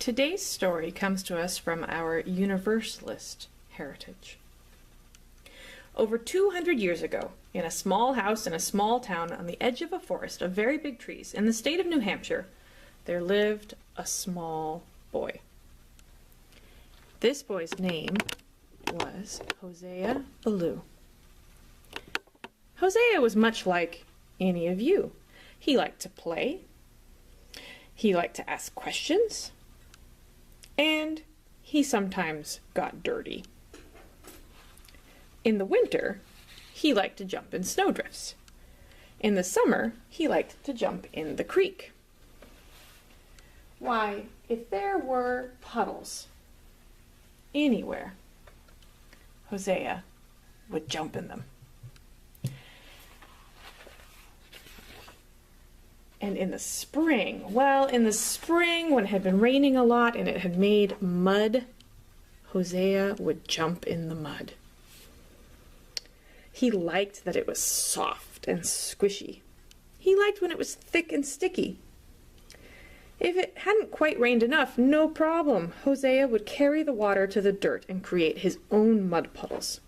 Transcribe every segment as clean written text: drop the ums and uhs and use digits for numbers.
Today's story comes to us from our Universalist heritage. Over 200 years ago, in a small house in a small town on the edge of a forest of very big trees in the state of New Hampshire, there lived a small boy. This boy's name was Hosea Ballou. Hosea was much like any of you. He liked to play, he liked to ask questions, and he sometimes got dirty. In the winter, he liked to jump in snowdrifts. In the summer, he liked to jump in the creek. Why, if there were puddles anywhere, Hosea would jump in them. And in the spring, when it had been raining a lot and it had made mud, Hosea would jump in the mud. He liked that it was soft and squishy. He liked when it was thick and sticky. If it hadn't quite rained enough, no problem. Hosea would carry the water to the dirt and create his own mud puddles.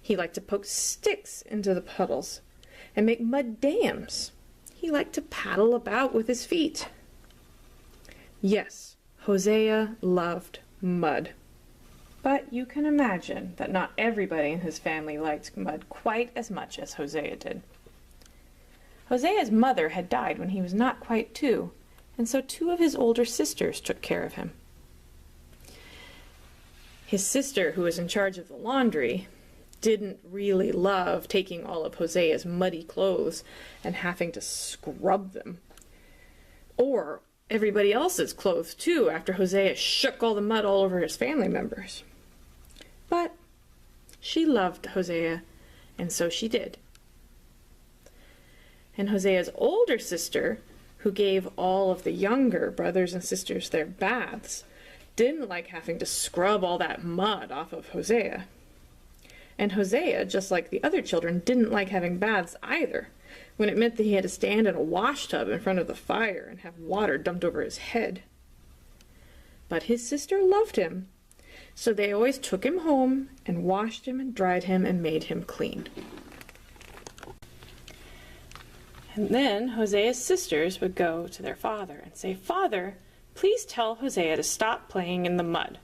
He liked to poke sticks into the puddles and make mud dams. He liked to paddle about with his feet. Yes, Hosea loved mud. But you can imagine that not everybody in his family liked mud quite as much as Hosea did. Hosea's mother had died when he was not quite 2, and so 2 of his older sisters took care of him. His sister, who was in charge of the laundry, didn't really love taking all of Hosea's muddy clothes and having to scrub them. Or everybody else's clothes too, after Hosea shook all the mud all over his family members. But she loved Hosea, and so she did. And Hosea's older sister, who gave all of the younger brothers and sisters their baths, didn't like having to scrub all that mud off of Hosea. And Hosea, just like the other children, didn't like having baths either, when it meant that he had to stand in a wash tub in front of the fire and have water dumped over his head. But his sister loved him, so they always took him home and washed him and dried him and made him clean. And then Hosea's sisters would go to their father and say, "Father, please tell Hosea to stop playing in the mud."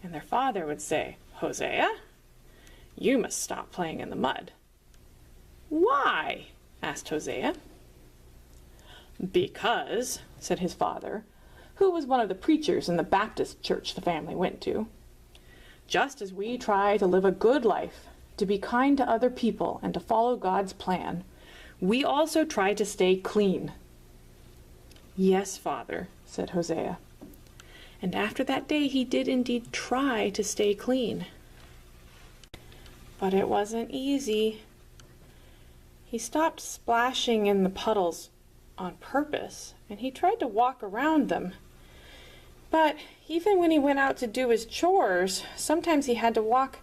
And their father would say, "Hosea, you must stop playing in the mud." "Why?" asked Hosea. "Because," said his father, who was one of the preachers in the Baptist church the family went to, "just as we try to live a good life, to be kind to other people, and to follow God's plan, we also try to stay clean." "Yes, Father," said Hosea. And after that day he did indeed try to stay clean. But it wasn't easy. He stopped splashing in the puddles on purpose, and he tried to walk around them. But even when he went out to do his chores, sometimes he had to walk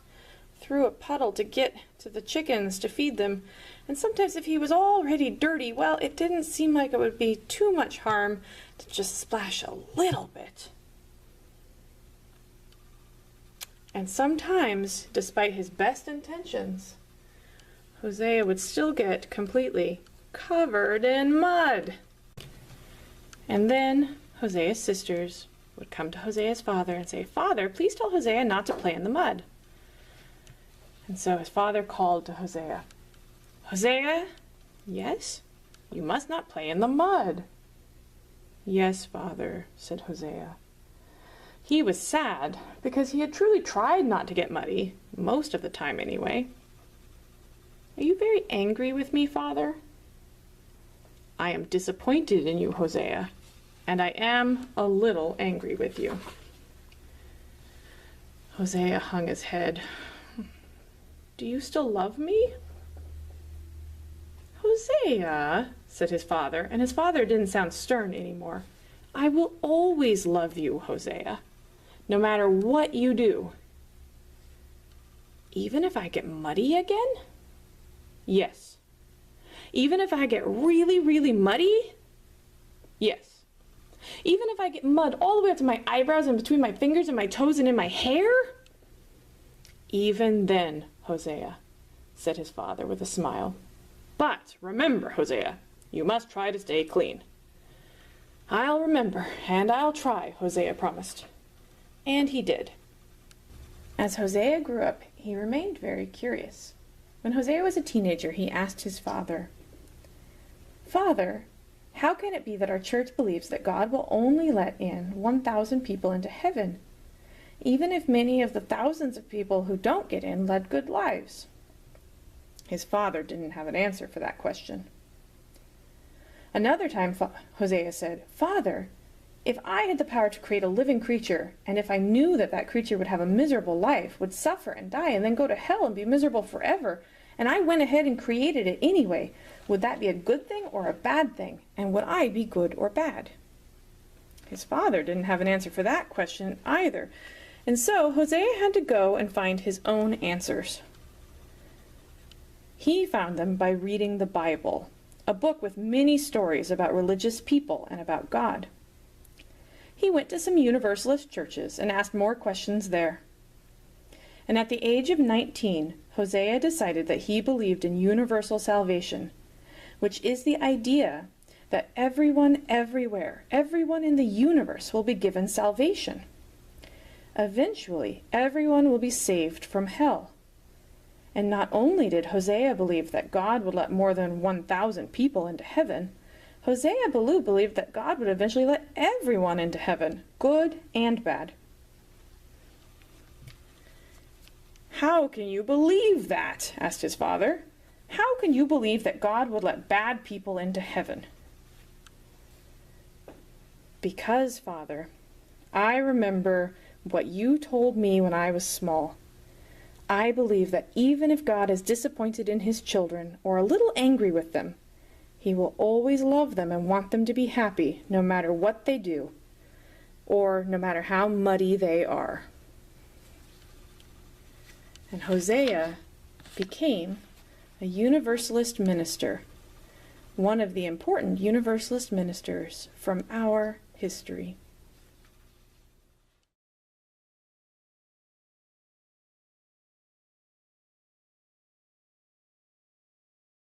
through a puddle to get to the chickens to feed them, and sometimes if he was already dirty, well, it didn't seem like it would be too much harm to just splash a little bit. And sometimes, despite his best intentions, Hosea would still get completely covered in mud. And then Hosea's sisters would come to Hosea's father and say, "Father, please tell Hosea not to play in the mud." And so his father called to Hosea, "Hosea, yes, you must not play in the mud." "Yes, Father," said Hosea. He was sad, because he had truly tried not to get muddy, most of the time anyway. "Are you very angry with me, Father?" "I am disappointed in you, Hosea, and I am a little angry with you." Hosea hung his head. "Do you still love me?" "Hosea," said his father, and his father didn't sound stern anymore, "I will always love you, Hosea, no matter what you do." "Even if I get muddy again?" "Yes." "Even if I get really, really muddy?" "Yes." Even if I get mud all the way up to my eyebrows and between my fingers and my toes and in my hair? Even then, Hosea, said his father with a smile. But remember, Hosea, you must try to stay clean. I'll remember, and I'll try, Hosea promised. And he did. As Hosea grew up, he remained very curious. When Hosea was a teenager, he asked his father, "Father, how can it be that our church believes that God will only let in 1,000 people into heaven, even if many of the thousands of people who don't get in led good lives?" His father didn't have an answer for that question. Another time, Hosea said, "Father, if I had the power to create a living creature, and if I knew that that creature would have a miserable life, would suffer and die, and then go to hell and be miserable forever, and I went ahead and created it anyway, would that be a good thing or a bad thing? And would I be good or bad?" His father didn't have an answer for that question either, and so Hosea had to go and find his own answers. He found them by reading the Bible, a book with many stories about religious people and about God. He went to some Universalist churches and asked more questions there. And at the age of 19, Hosea decided that he believed in universal salvation, which is the idea that everyone everywhere, everyone in the universe will be given salvation. Eventually, everyone will be saved from hell. And not only did Hosea believe that God would let more than 1,000 people into heaven, Hosea Ballou believed that God would eventually let everyone into heaven, good and bad. "How can you believe that?" asked his father. "How can you believe that God would let bad people into heaven?" "Because, Father, I remember what you told me when I was small. I believe that even if God is disappointed in his children or a little angry with them, he will always love them and want them to be happy no matter what they do, or no matter how muddy they are." And Hosea became a Universalist minister, one of the important Universalist ministers from our history.